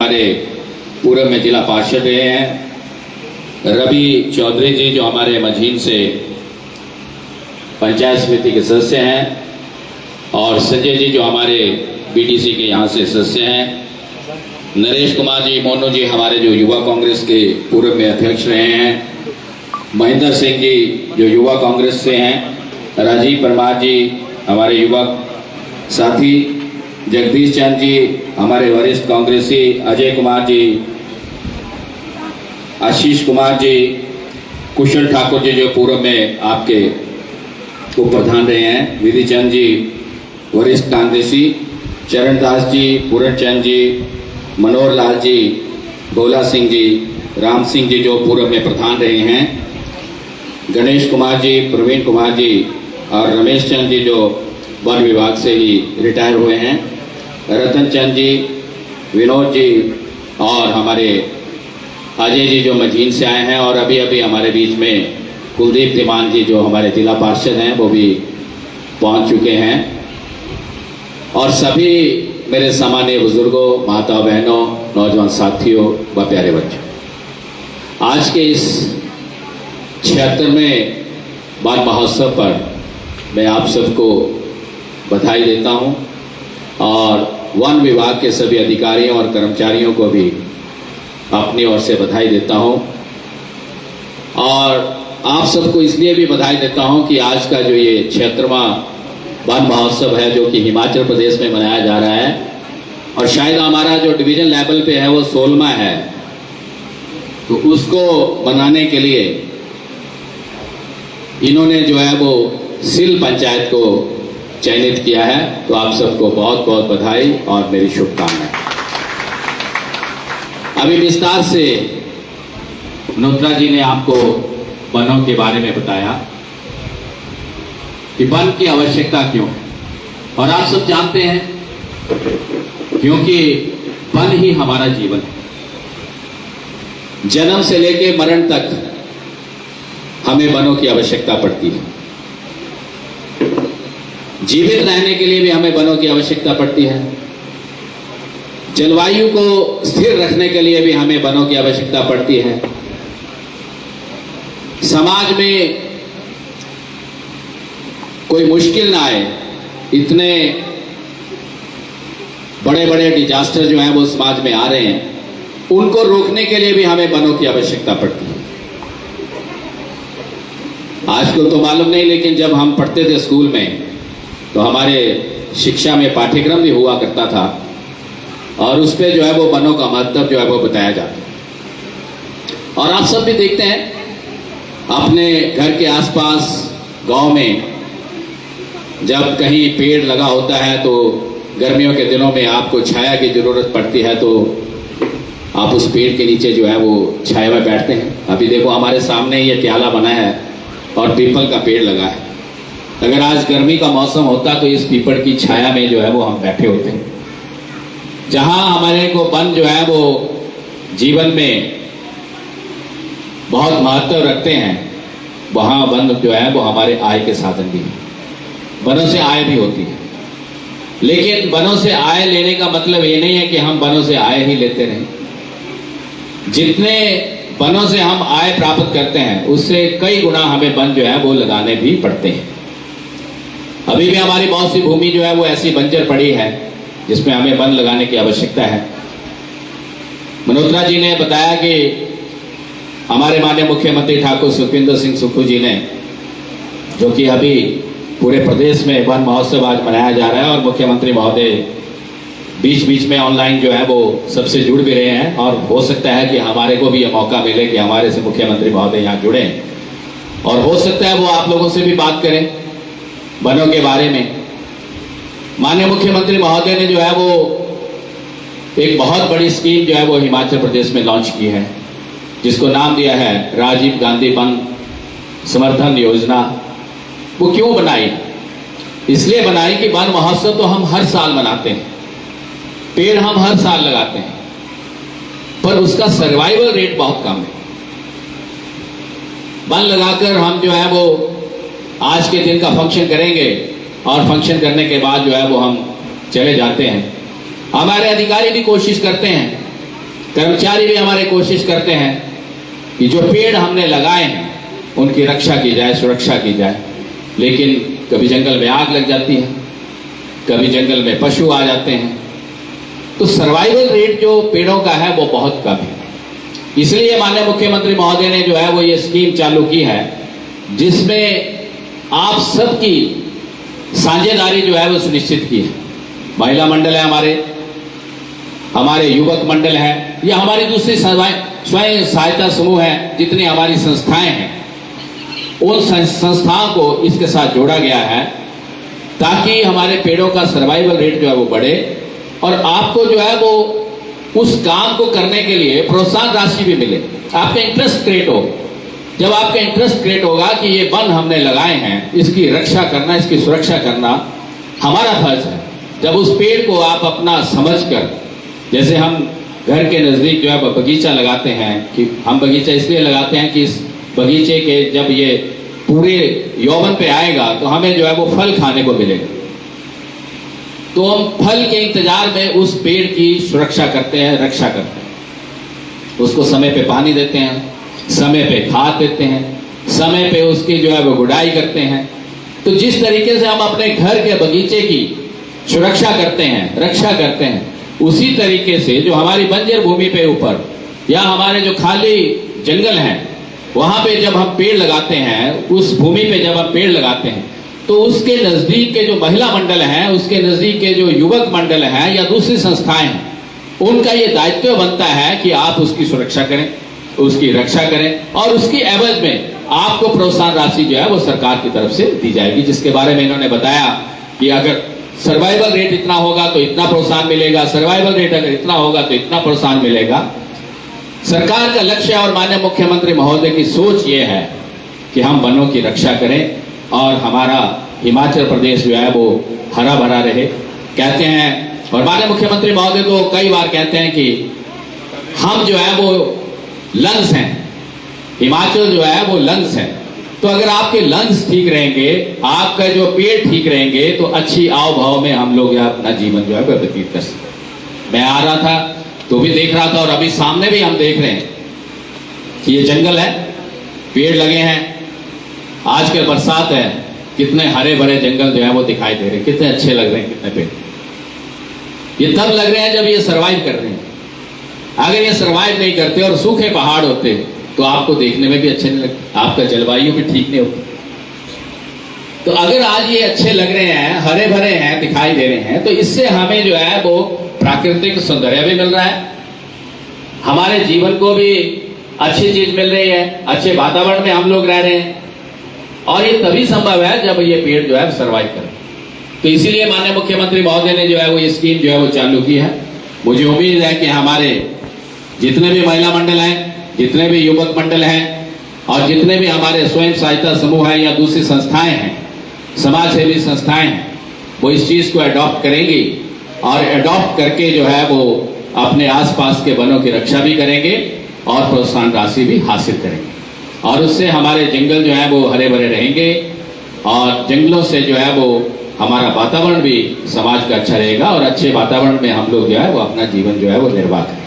हमारे पूर्व में जिला पार्षद रहे हैं रवि चौधरी जी, जो हमारे मझीन से पंचायत समिति के सदस्य हैं, और संजय जी जो हमारे बीडीसी के यहाँ से सदस्य हैं, नरेश कुमार जी, मोनू जी हमारे जो युवा कांग्रेस के पूर्व में अध्यक्ष रहे हैं, महेंद्र सिंह जी जो युवा कांग्रेस से हैं, राजीव परमार जी हमारे युवा साथी, जगदीश चंद जी हमारे वरिष्ठ कांग्रेसी, अजय कुमार जी, आशीष कुमार जी, कुशल ठाकुर जी जो पूर्व में आपके उप प्रधान रहे हैं, विधि चंद जी वरिष्ठ कांग्रेसी, चरण दास जी, पूरण चंद जी, मनोहर लाल जी, भोला सिंह जी, राम सिंह जी जो पूर्व में प्रधान रहे हैं, गणेश कुमार जी, प्रवीण कुमार जी और रमेश चंद जी जो वन विभाग से ही रिटायर हुए हैं, रतन चंद जी, विनोद जी और हमारे अजय जी जो मझीन से आए हैं, और अभी अभी हमारे बीच में कुलदीप तिमान जी जो हमारे जिला पार्षद हैं वो भी पहुंच चुके हैं, और सभी मेरे सामान्य बुजुर्गों, माता बहनों, नौजवान साथियों व प्यारे बच्चों, आज के इस 76वें वन महोत्सव पर मैं आप सबको बधाई देता हूं, और वन विभाग के सभी अधिकारियों और कर्मचारियों को भी अपनी ओर से बधाई देता हूं, और आप सबको इसलिए भी बधाई देता हूं कि आज का जो ये 76वां वन महोत्सव है जो कि हिमाचल प्रदेश में मनाया जा रहा है, और शायद हमारा जो डिवीजन लेवल पे है वो 16वां है, तो उसको मनाने के लिए इन्होंने जो है वो सिल पंचायत को चयनित किया है। तो आप सबको बहुत बहुत बधाई और मेरी शुभकामनाएं। अभी विस्तार से मनोत्रा जी ने आपको वनों के बारे में बताया कि वन की आवश्यकता क्यों है, और आप सब जानते हैं क्योंकि वन ही हमारा जीवन है। जन्म से लेकर मरण तक हमें वनों की आवश्यकता पड़ती है। जीवित रहने के लिए भी हमें वनों की आवश्यकता पड़ती है। जलवायु को स्थिर रखने के लिए भी हमें वनों की आवश्यकता पड़ती है। समाज में कोई मुश्किल ना आए, इतने बड़े बड़े डिजास्टर जो हैं वो समाज में आ रहे हैं, उनको रोकने के लिए भी हमें वनों की आवश्यकता पड़ती है। आजकल तो मालूम नहीं, लेकिन जब हम पढ़ते थे स्कूल में तो हमारे शिक्षा में पाठ्यक्रम भी हुआ करता था, और उस पर जो है वो वनों का महत्व जो है वो बताया जाता है। और आप सब भी देखते हैं अपने घर के आसपास गांव में जब कहीं पेड़ लगा होता है तो गर्मियों के दिनों में आपको छाया की जरूरत पड़ती है, तो आप उस पेड़ के नीचे जो है वो छाया में बैठते हैं। अभी देखो हमारे सामने ये ट्याला बना है और पीपल का पेड़ लगा है। अगर आज गर्मी का मौसम होता तो इस पीपल की छाया में जो है वो हम बैठे होते हैं। जहां हमारे को वन जो है वो जीवन में बहुत महत्व रखते हैं, वहां वन जो है वो हमारे आय के साधन भी है। वनों से आय भी होती है, लेकिन वनों से आय लेने का मतलब ये नहीं है कि हम वनों से आय ही लेते रहें। जितने वनों से हम आय प्राप्त करते हैं उससे कई गुना हमें वन जो है वो लगाने भी पड़ते हैं। अभी भी हमारी बहुत सी भूमि जो है वो ऐसी बंजर पड़ी है जिसमें हमें वन लगाने की आवश्यकता है। मनोत्रा जी ने बताया कि हमारे माननीय मुख्यमंत्री ठाकुर सुखविंदर सिंह सुक्खू जी ने, जो कि अभी पूरे प्रदेश में वन महोत्सव आज मनाया जा रहा है, और मुख्यमंत्री महोदय बीच बीच में ऑनलाइन जो है वो सबसे जुड़ भी रहे हैं, और हो सकता है कि हमारे को भी ये मौका मिले कि हमारे से मुख्यमंत्री महोदय यहाँ जुड़े, और हो सकता है वो आप लोगों से भी बात करें वनों के बारे में। माननीय मुख्यमंत्री महोदय ने जो है वो एक बहुत बड़ी स्कीम जो है वो हिमाचल प्रदेश में लॉन्च की है, जिसको नाम दिया है राजीव गांधी वन समर्थन योजना। वो क्यों बनाई? इसलिए बनाई कि वन महोत्सव तो हम हर साल मनाते हैं, पेड़ हम हर साल लगाते हैं, पर उसका सर्वाइवल रेट बहुत कम है। वन लगाकर हम जो है वो आज के दिन का फंक्शन करेंगे, और फंक्शन करने के बाद जो है वो हम चले जाते हैं। हमारे अधिकारी भी कोशिश करते हैं कर्मचारी भी हमारे कोशिश करते हैं कि जो पेड़ हमने लगाए हैं उनकी रक्षा की जाए, सुरक्षा की जाए, लेकिन कभी जंगल में आग लग जाती है, कभी जंगल में पशु आ जाते हैं, तो सर्वाइवल रेट जो पेड़ों का है वो बहुत कम है। इसलिए माननीय मुख्यमंत्री महोदय ने जो है वो ये स्कीम चालू की है, जिसमें आप सबकी साझेदारी जो है वो सुनिश्चित की है। महिला मंडल है, हमारे युवक मंडल है, या हमारी दूसरी स्वयं सहायता समूह है, जितनी हमारी संस्थाएं हैं, उन संस्थाओं को इसके साथ जोड़ा गया है ताकि हमारे पेड़ों का सर्वाइवल रेट जो है वो बढ़े और आपको जो है वो उस काम को करने के लिए प्रोत्साहन राशि भी मिले, आपका इंटरेस्ट क्रिएट हो। जब आपका इंटरेस्ट क्रिएट होगा कि ये वन हमने लगाए हैं, इसकी रक्षा करना, इसकी सुरक्षा करना हमारा फर्ज है। जब उस पेड़ को आप अपना समझकर, जैसे हम घर के नजदीक जो है बगीचा लगाते हैं, कि हम बगीचा इसलिए लगाते हैं कि इस बगीचे के जब ये पूरे यौवन पे आएगा तो हमें जो है वो फल खाने को मिलेगा, तो हम फल के इंतजार में उस पेड़ की सुरक्षा करते हैं, रक्षा करते हैं, उसको समय पे पानी देते हैं, समय पे खाद देते हैं, समय पे उसकी जो है वो गुड़ाई करते हैं। तो जिस तरीके से हम अपने घर के बगीचे की सुरक्षा करते हैं, रक्षा करते हैं, उसी तरीके से जो हमारी बंजर भूमि पे ऊपर या हमारे जो खाली जंगल हैं, वहां पे जब हम पेड़ लगाते हैं, उस भूमि पे जब हम पेड़ लगाते हैं, तो उसके नजदीक के जो महिला मंडल हैं, उसके नजदीक के जो युवक मंडल हैं या दूसरी संस्थाएं हैं, उनका ये दायित्व बनता है कि आप उसकी सुरक्षा करें, उसकी रक्षा करें और उसकी एवज में आपको प्रोत्साहन राशि जो है वो सरकार की तरफ से दी जाएगी, जिसके बारे में इन्होंने बताया कि अगर सर्वाइवल रेट इतना होगा तो इतना प्रोत्साहन मिलेगा, सर्वाइवल रेट अगर इतना होगा तो इतना प्रोत्साहन मिलेगा। सरकार का लक्ष्य और माननीय मुख्यमंत्री महोदय की सोच ये है कि हम वनों की रक्षा करें और हमारा हिमाचल प्रदेश जो है वो हरा भरा रहे। कहते हैं, और माननीय मुख्यमंत्री महोदय तो कई बार कहते हैं कि हम जो है वो लंग्स हैं, हिमाचल जो है वो लंग्स है। तो अगर आपके लंग्स ठीक रहेंगे, आपका जो पेट ठीक रहेंगे, तो अच्छी आव भाव में हम लोग अपना जीवन जो है वह व्यतीत कर सकते। मैं आ रहा था तो भी देख रहा था, और अभी सामने भी हम देख रहे हैं कि ये जंगल है, पेड़ लगे हैं, आजकल बरसात है, कितने हरे भरे जंगल जो है वो दिखाई दे रहे हैं, कितने अच्छे लग रहे हैं, कितने पेड़। ये तब लग रहे हैं जब ये सर्वाइव कर रहे हैं। अगर ये सर्वाइव नहीं करते और सूखे पहाड़ होते तो आपको देखने में भी अच्छे नहीं लगते, आपका जलवायु भी ठीक नहीं होता। तो अगर आज ये अच्छे लग रहे हैं, हरे भरे हैं, दिखाई दे रहे हैं, तो इससे हमें जो है वो प्राकृतिक सौंदर्य भी मिल रहा है, हमारे जीवन को भी अच्छी चीज मिल रही है, अच्छे वातावरण में हम लोग रह रहे हैं, और ये तभी संभव है जब ये पेड़ जो है सर्वाइव करे। तो इसीलिए माननीय मुख्यमंत्री महोदय ने जो है वो ये स्कीम जो है वो चालू की है। मुझे उम्मीद है कि हमारे जितने भी महिला मंडल हैं, जितने भी युवक मंडल हैं और जितने भी हमारे स्वयं सहायता समूह हैं या दूसरी संस्थाएं हैं, समाज सेवी संस्थाएं हैं, वो इस चीज को अडॉप्ट करेंगी और अडॉप्ट करके जो है वो अपने आसपास के वनों की रक्षा भी करेंगे और प्रोत्साहन राशि भी हासिल करेंगे, और उससे हमारे जंगल जो है वो हरे भरे रहेंगे और जंगलों से जो है वो हमारा वातावरण भी समाज का अच्छा रहेगा और अच्छे वातावरण में हम लोग जो है वो अपना जीवन जो है वो निर्वाह करें।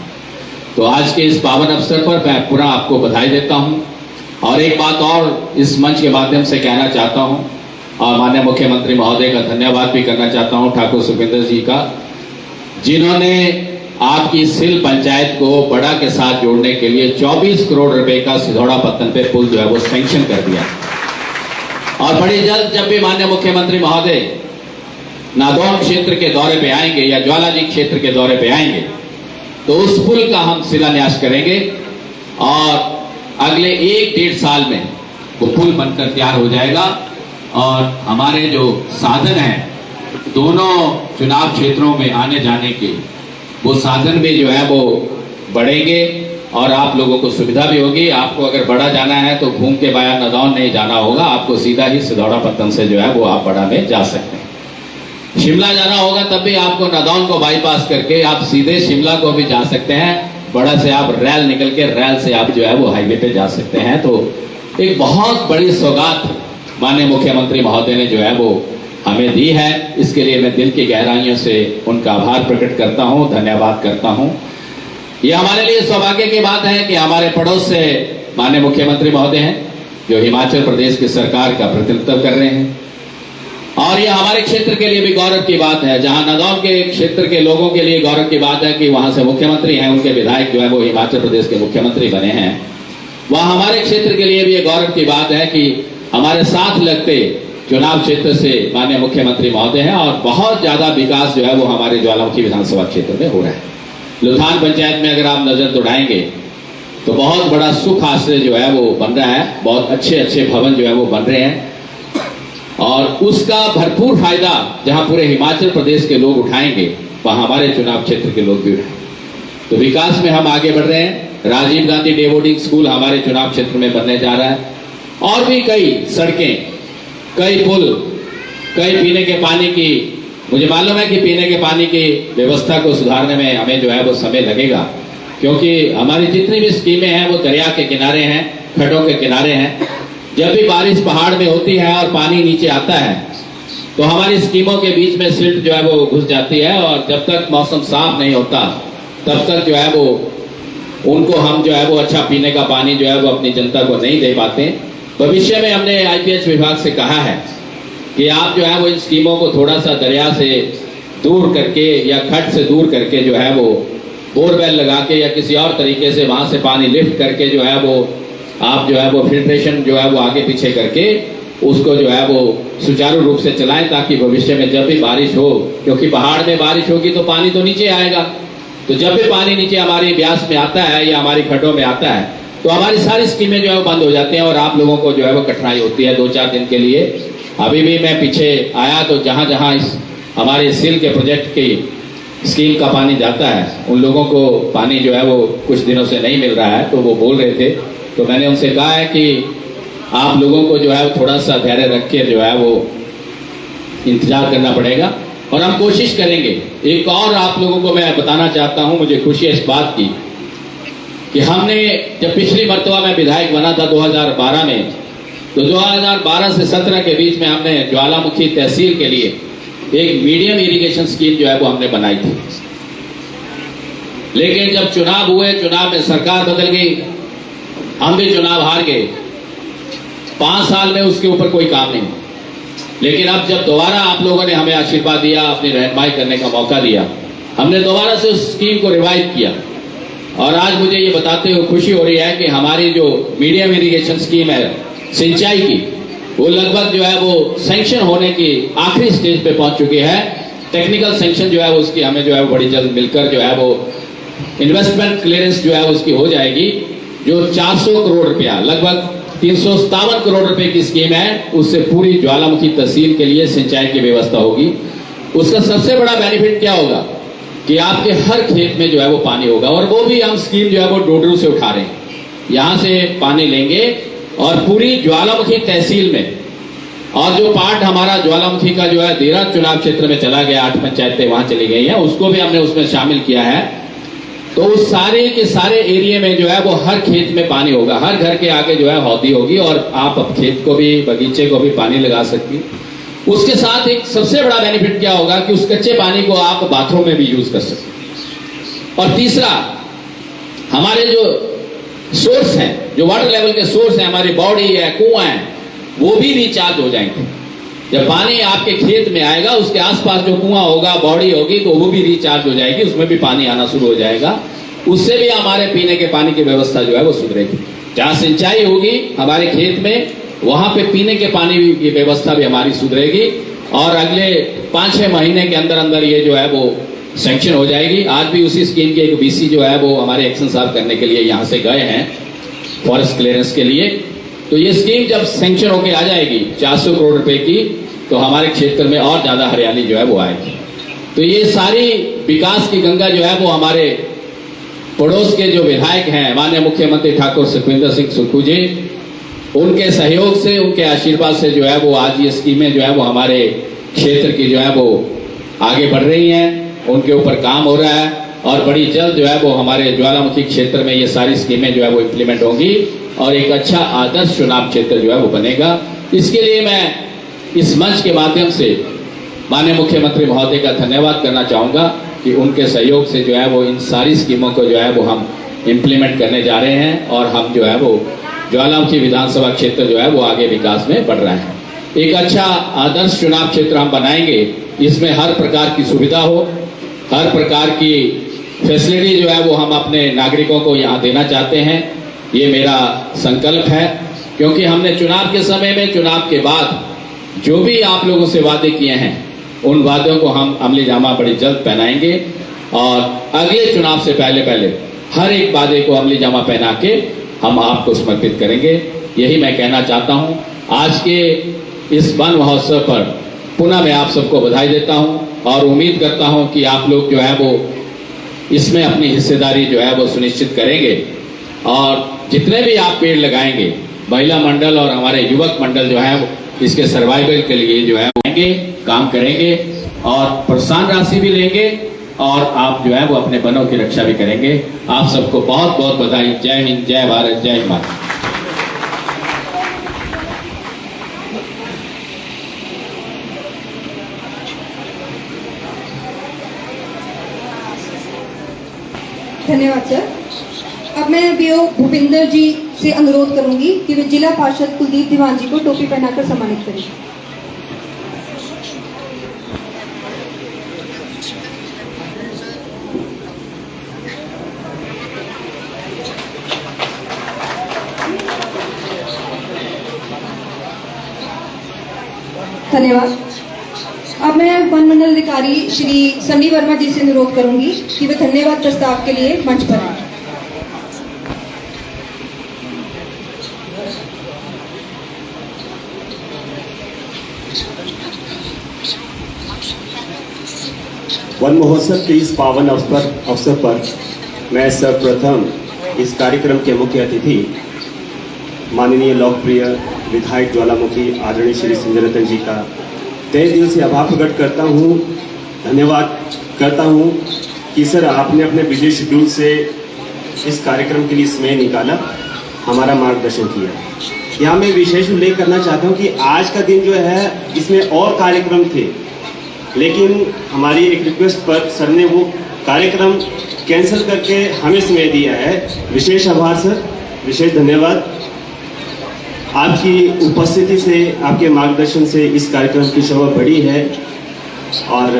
तो आज के इस पावन अवसर पर मैं पूरा आपको बधाई देता हूं, और एक बात और इस मंच के माध्यम से कहना चाहता हूं और माननीय मुख्यमंत्री महोदय का धन्यवाद भी करना चाहता हूं, ठाकुर सुखविंदर जी का, जिन्होंने आपकी सिल पंचायत को बड़ा के साथ जोड़ने के लिए 24 करोड़ रुपए का सिधौड़ा पत्तन पे पुल जो है वो सैंक्शन कर दिया। और बड़ी जल्द जब भी माननीय मुख्यमंत्री महोदय नादौन क्षेत्र के दौरे पे आएंगे या ज्वालाजी क्षेत्र के दौरे पे आएंगे, तो उस पुल का हम शिलान्यास करेंगे और अगले 1-1.5 साल में वो पुल बनकर तैयार हो जाएगा और हमारे जो साधन हैं दोनों चुनाव क्षेत्रों में आने जाने के, वो साधन भी जो है वो बढ़ेंगे और आप लोगों को सुविधा भी होगी। आपको अगर बड़ा जाना है तो घूम के वाया नादौन नहीं जाना होगा, आपको सीधा ही सिधौड़ा पत्तन से जो है वो आप बड़ा में जा सकते हैं। शिमला जाना होगा तब भी आपको नादौन को बाईपास करके आप सीधे शिमला को भी जा सकते हैं, बड़ा से आप रेल निकल के रेल से आप जो है वो हाईवे पे जा सकते हैं। तो एक बहुत बड़ी सौगात माननीय मुख्यमंत्री महोदय ने जो है वो हमें दी है, इसके लिए मैं दिल की गहराइयों से उनका आभार प्रकट करता हूं, धन्यवाद करता हूं। ये हमारे लिए सौभाग्य की बात है कि हमारे पड़ोस से माननीय मुख्यमंत्री महोदय हैं जो हिमाचल प्रदेश की सरकार का प्रतिनिधित्व कर रहे हैं, और ये हमारे क्षेत्र के लिए भी गौरव की बात है। जहां नदौल के क्षेत्र के लोगों के लिए गौरव की बात है कि वहां से मुख्यमंत्री हैं, उनके विधायक जो है वो हिमाचल प्रदेश के मुख्यमंत्री बने हैं, वहां हमारे क्षेत्र के लिए भी ये गौरव की बात है कि हमारे साथ लगते चुनाव क्षेत्र से माननीय मुख्यमंत्री महोदय हैं, और बहुत ज्यादा विकास जो है वो हमारे ज्वालामुखी विधानसभा क्षेत्र में हो रहा है। लुथान पंचायत में अगर आप नजर दौड़ाएंगे तो बहुत बड़ा सुख आश्रय जो है वो बन रहा है, बहुत अच्छे अच्छे भवन जो है वो बन रहे हैं, और उसका भरपूर फायदा जहां पूरे हिमाचल प्रदेश के लोग उठाएंगे वहां हमारे चुनाव क्षेत्र के लोग भी उठाएंगे। तो विकास में हम आगे बढ़ रहे हैं। Rajiv Gandhi day boarding school हमारे चुनाव क्षेत्र में बनने जा रहा है, और भी कई सड़कें, कई पुल, कई पीने के पानी की, मुझे मालूम है कि पीने के पानी की व्यवस्था को सुधारने में हमें जो है वो समय लगेगा, क्योंकि हमारी जितनी भी स्कीमें हैं वो दरिया के किनारे हैं, खड्डों के किनारे हैं। जब भी बारिश पहाड़ में होती है और पानी नीचे आता है तो हमारी स्कीमों के बीच में सिल्ट जो है वो घुस जाती है, और जब तक मौसम साफ नहीं होता तब तक जो है वो उनको हम जो है वो अच्छा पीने का पानी जो है वो अपनी जनता को नहीं दे पाते। भविष्य में हमने आईपीएच विभाग से कहा है कि आप जो है वो इन स्कीमों को थोड़ा सा दरिया से दूर करके या खड्ड से दूर करके जो है वो बोरवेल लगा के या किसी और तरीके से वहां से पानी लिफ्ट करके जो है वो आप जो है वो फिल्ट्रेशन जो है वो आगे पीछे करके उसको जो है वो सुचारू रूप से चलाएं, ताकि भविष्य में जब भी बारिश हो, क्योंकि पहाड़ में बारिश होगी तो पानी तो नीचे आएगा, तो जब भी पानी नीचे हमारी ब्यास में आता है या हमारी खड्डों में आता है तो हमारी सारी स्कीमें जो है वो बंद हो जाती हैं, और आप लोगों को जो है वो कठिनाई होती है 2-4 दिन के लिए। अभी भी मैं पीछे आया तो जहां जहां इस हमारे सिल के प्रोजेक्ट की स्कीम का पानी जाता है उन लोगों को पानी जो है वो कुछ दिनों से नहीं मिल रहा है, तो वो बोल रहे थे, तो मैंने उनसे कहा है कि आप लोगों को जो है वो थोड़ा सा धैर्य रख के जो है वो इंतजार करना पड़ेगा, और हम कोशिश करेंगे। एक और आप लोगों को मैं बताना चाहता हूं, मुझे खुशी है इस बात की कि हमने जब पिछली मर्तबा में विधायक बना था 2012 में, तो 2012 से 17 के बीच में हमने ज्वालामुखी तहसील के लिए एक मीडियम इरिगेशन स्कीम जो है वो हमने बनाई थी। लेकिन जब चुनाव हुए, चुनाव में सरकार बदल गई, हम भी चुनाव हार गए, 5 साल में उसके ऊपर कोई काम नहीं। लेकिन अब जब दोबारा आप लोगों ने हमें आशीर्वाद दिया, अपनी रहनुमाई करने का मौका दिया, हमने दोबारा से उस स्कीम को रिवाइव किया, और आज मुझे ये बताते हुए खुशी हो रही है कि हमारी जो मीडियम इरिगेशन स्कीम है सिंचाई की, वो लगभग जो है वो सैंक्शन होने की आखिरी स्टेज पे पहुंच चुकी है। टेक्निकल सैंक्शन जो है उसकी हमें जो है बड़ी जल्द मिलकर जो है वो इन्वेस्टमेंट क्लियरेंस जो है उसकी हो जाएगी। जो 400 करोड़ रुपया, लगभग 357 करोड़ रुपए की स्कीम है, उससे पूरी ज्वालामुखी तहसील के लिए सिंचाई की व्यवस्था होगी। उसका सबसे बड़ा बेनिफिट क्या होगा कि आपके हर खेत में जो है वो पानी होगा, और वो भी हम स्कीम जो है वो डोडरू से उठा रहे हैं। यहां से पानी लेंगे और पूरी ज्वालामुखी तहसील में, और जो पार्ट हमारा ज्वालामुखी का जो है देरा चुनाव क्षेत्र में चला गया, 8 पंचायतें वहां चली गई हैं, उसको भी हमने उसमें शामिल किया है। तो उस सारे के सारे एरिया में जो है वो हर खेत में पानी होगा, हर घर के आगे जो है हौदी होगी, और आप अब खेत को भी, बगीचे को भी पानी लगा सकती। उसके साथ एक सबसे बड़ा बेनिफिट क्या होगा कि उस कच्चे पानी को आप बाथरूम में भी यूज कर सकते। और तीसरा, हमारे जो सोर्स हैं, जो वाटर लेवल के सोर्स हैं, हमारी बॉडी है, कुआं है, वो भी रिचार्ज हो जाएंगे। जब पानी आपके खेत में आएगा, उसके आसपास जो कुआं होगा, बॉडी होगी, तो वो भी रिचार्ज हो जाएगी, उसमें भी पानी आना शुरू हो जाएगा। उससे भी हमारे पीने के पानी की व्यवस्था जो है वो सुधरेगी। जहां सिंचाई होगी हमारे खेत में, वहां पे पीने के पानी की व्यवस्था भी हमारी सुधरेगी, और अगले 5-6 महीने के अंदर अंदर ये जो है वो सैंक्शन हो जाएगी। आज भी उसी स्कीम के एक बीसी जो है वो हमारे एक्शन साहब करने के लिए यहाँ से गए हैं फॉरेस्ट क्लियरेंस के लिए। तो ये स्कीम जब सैंक्शन होके आ जाएगी 400 करोड़ रुपए की, तो हमारे क्षेत्र में और ज्यादा हरियाली जो है वो आएगी। तो ये सारी विकास की गंगा जो है वो हमारे पड़ोस के जो विधायक हैं, माननीय मुख्यमंत्री ठाकुर सुखविंदर सिंह सुक्खू जी, उनके सहयोग से, उनके आशीर्वाद से जो है वो आज ये स्कीमें जो है वो हमारे क्षेत्र की जो है वो आगे बढ़ रही हैं, उनके ऊपर काम हो रहा है, और बड़ी जल्द जो है वो हमारे ज्वालामुखी क्षेत्र में ये सारी स्कीमें जो है वो इम्प्लीमेंट होंगी, और एक अच्छा आदर्श चुनाव क्षेत्र जो है वो बनेगा। इसके लिए मैं इस मंच के माध्यम से माननीय मुख्यमंत्री महोदय का धन्यवाद करना चाहूंगा कि उनके सहयोग से जो है वो इन सारी स्कीमों को जो है वो हम इम्प्लीमेंट करने जा रहे हैं और हम जो है वो ज्वालामुखी विधानसभा क्षेत्र जो है वो आगे विकास में बढ़ रहा है। एक अच्छा आदर्श चुनाव क्षेत्र हम बनाएंगे, इसमें हर प्रकार की सुविधा हो, हर प्रकार की फैसिलिटी जो है वो हम अपने नागरिकों को यहाँ देना चाहते हैं। ये मेरा संकल्प है, क्योंकि हमने चुनाव के समय में, चुनाव के बाद जो भी आप लोगों से वादे किए हैं उन वादों को हम अमली जामा बड़ी जल्द पहनाएंगे और अगले चुनाव से पहले हर एक वादे को अमली जामा पहना के हम आपको समर्पित करेंगे। यही मैं कहना चाहता हूं। आज के इस वन महोत्सव पर पुनः मैं आप सबको बधाई देता हूं और उम्मीद करता हूं कि आप लोग जो है वो इसमें अपनी हिस्सेदारी जो है वो सुनिश्चित करेंगे और जितने भी आप पेड़ लगाएंगे, महिला मंडल और हमारे युवक मंडल जो है इसके सर्वाइवल के लिए जो है आएंगे, काम करेंगे और प्रोत्साहन राशि भी लेंगे और आप जो है वो अपने वनों की रक्षा भी करेंगे। आप सबको बहुत बहुत बधाई। जय हिंद, जय भारत, जय माता। धन्यवाद सर। अब मैं बीओ भूपिंदर जी से अनुरोध करूंगी कि वे जिला पार्षद कुलदीप दीवान जी को टोपी पहनाकर सम्मानित करें। धन्यवाद। अब मैं वन मंडल अधिकारी श्री सन्नी वर्मा जी से अनुरोध करूंगी कि वे धन्यवाद प्रस्ताव के लिए मंच पर आए। वन महोत्सव के इस पावन अवसर पर मैं सर्वप्रथम इस कार्यक्रम के मुख्य अतिथि माननीय लोकप्रिय विधायक ज्वालामुखी आदरणीय श्री संजय रतन जी का तहे दिल से आभार प्रकट करता हूँ, धन्यवाद करता हूँ कि सर आपने अपने बिजी शेड्यूल से इस कार्यक्रम के लिए समय निकाला, हमारा मार्गदर्शन किया। यहाँ मैं विशेष उल्लेख करना चाहता हूँ कि आज का दिन जो है इसमें और कार्यक्रम थे, लेकिन हमारी एक रिक्वेस्ट पर सर ने वो कार्यक्रम कैंसिल करके हमें समय दिया है। विशेष आभार सर, विशेष धन्यवाद। आपकी उपस्थिति से, आपके मार्गदर्शन से इस कार्यक्रम की शोभा बढ़ी है और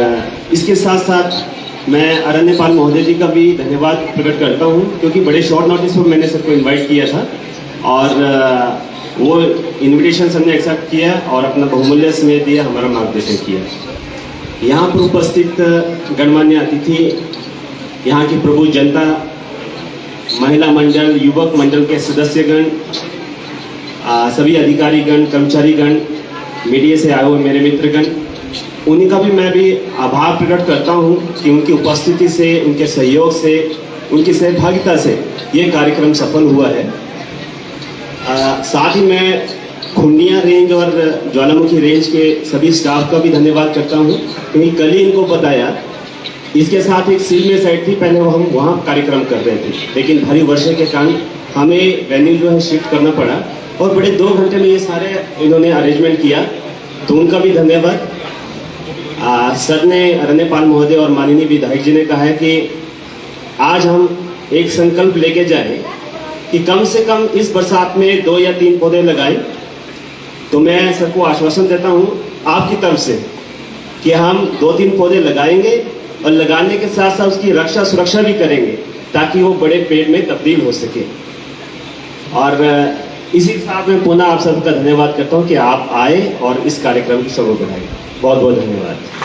इसके साथ साथ मैं अरण्यपाल महोदय जी का भी धन्यवाद प्रकट करता हूँ, क्योंकि बड़े शॉर्ट नोटिस पर मैंने सबको इनवाइट किया था और वो इनविटेशन सर ने एक्सेप्ट किया और अपना बहुमूल्य समय दिया, हमारा मार्गदर्शन किया। यहाँ पर उपस्थित गणमान्य अतिथि, यहाँ की प्रभु जनता, महिला मंडल, युवक मंडल के सदस्यगण, सभी अधिकारीगण, कर्मचारीगण, मीडिया से आए हुए मेरे मित्रगण, उनका भी मैं भी आभार प्रकट करता हूँ कि उनकी उपस्थिति से, उनके सहयोग से, उनकी सहभागिता से ये कार्यक्रम सफल हुआ है। साथ ही मैं खुंडिया रेंज और ज्वालामुखी रेंज के सभी स्टाफ का भी धन्यवाद करता हूँ, क्योंकि कल ही इनको बताया। इसके साथ एक सील में साइड थी, पहले हम वहाँ कार्यक्रम कर रहे थे, लेकिन भारी वर्षा के कारण हमें वेन्यू जो है शिफ्ट करना पड़ा और बड़े 2 घंटे में ये सारे इन्होंने अरेंजमेंट किया, तो उनका भी धन्यवाद। सर ने, अरण्यपाल महोदय और माननीय विधायक जी ने कहा है कि आज हम एक संकल्प लेके जाए कि कम से कम इस बरसात में 2 या 3 पौधे लगाएं। तो मैं सबको आश्वासन देता हूं आपकी तरफ से कि हम 2-3 पौधे लगाएंगे और लगाने के साथ साथ उसकी रक्षा सुरक्षा भी करेंगे, ताकि वो बड़े पेड़ में तब्दील हो सके। और इसी के साथ मैं पुनः आप सबका धन्यवाद करता हूं कि आप आए और इस कार्यक्रम की शोभा बढ़ाई। बहुत बहुत धन्यवाद।